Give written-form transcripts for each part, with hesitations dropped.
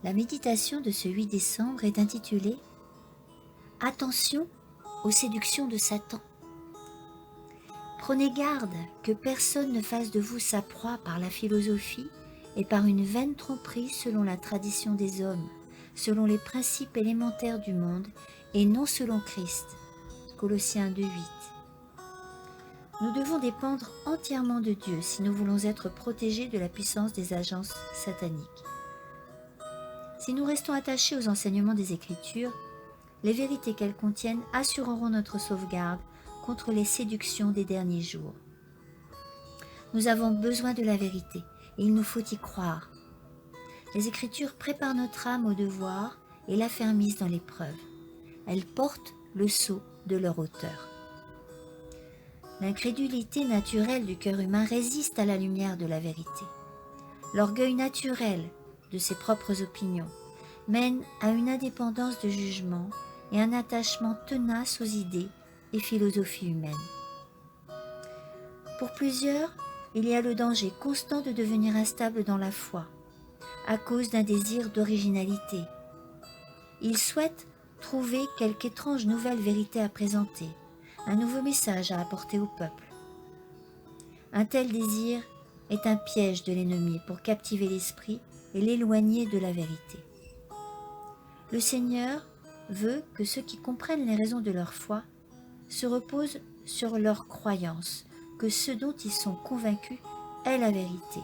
La méditation de ce 8 décembre est intitulée « Attention aux séductions de Satan ». Prenez garde que personne ne fasse de vous sa proie par la philosophie et par une vaine tromperie selon la tradition des hommes, selon les principes élémentaires du monde et non selon Christ. Colossiens 2:8. Nous devons dépendre entièrement de Dieu si nous voulons être protégés de la puissance des agences sataniques. Si nous restons attachés aux enseignements des Écritures, les vérités qu'elles contiennent assureront notre sauvegarde contre les séductions des derniers jours. Nous avons besoin de la vérité et il nous faut y croire. Les Écritures préparent notre âme au devoir et l'affermissent dans l'épreuve. Elles portent le sceau de leur auteur. L'incrédulité naturelle du cœur humain résiste à la lumière de la vérité. L'orgueil naturel de ses propres opinions mène à une indépendance de jugement et un attachement tenace aux idées et philosophies humaines. Pour plusieurs, il y a le danger constant de devenir instable dans la foi, à cause d'un désir d'originalité. Ils souhaitent trouver quelque étrange nouvelle vérité à présenter, un nouveau message à apporter au peuple. Un tel désir est un piège de l'ennemi pour captiver l'esprit et l'éloigner de la vérité. Le Seigneur veut que ceux qui comprennent les raisons de leur foi se reposent sur leur croyance, que ce dont ils sont convaincus est la vérité,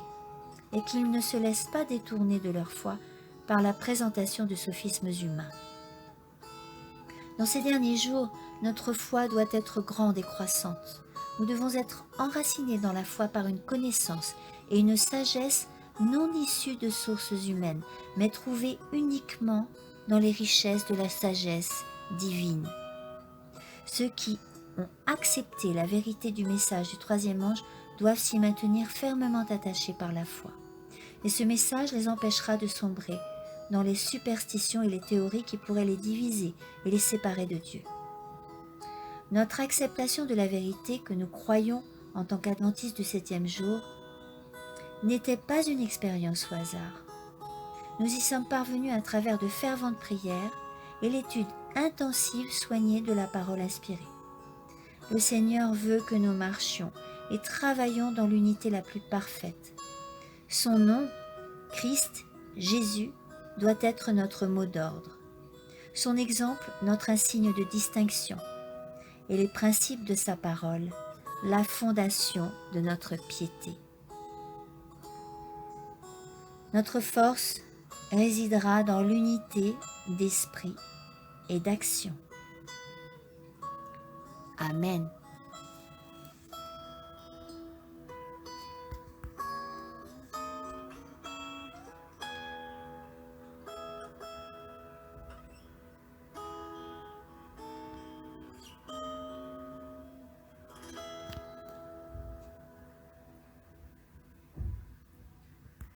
et qu'ils ne se laissent pas détourner de leur foi par la présentation de sophismes humains. Dans ces derniers jours, notre foi doit être grande et croissante. Nous devons être enracinés dans la foi par une connaissance et une sagesse non issue de sources humaines, mais trouvée uniquement dans les richesses de la sagesse divine. Ceux qui ont accepté la vérité du message du troisième ange doivent s'y maintenir fermement attachés par la foi. Et ce message les empêchera de sombrer dans les superstitions et les théories qui pourraient les diviser et les séparer de Dieu. Notre acceptation de la vérité que nous croyons en tant qu'adventistes du 7e jour n'était pas une expérience au hasard. Nous y sommes parvenus à travers de ferventes prières et l'étude intensive soignée de la parole inspirée. Le Seigneur veut que nous marchions et travaillions dans l'unité la plus parfaite. Son nom, Christ, Jésus, doit être notre mot d'ordre. Son exemple, notre insigne de distinction. Et les principes de sa parole, la fondation de notre piété. Notre force résidera dans l'unité d'esprit et d'action. Amen.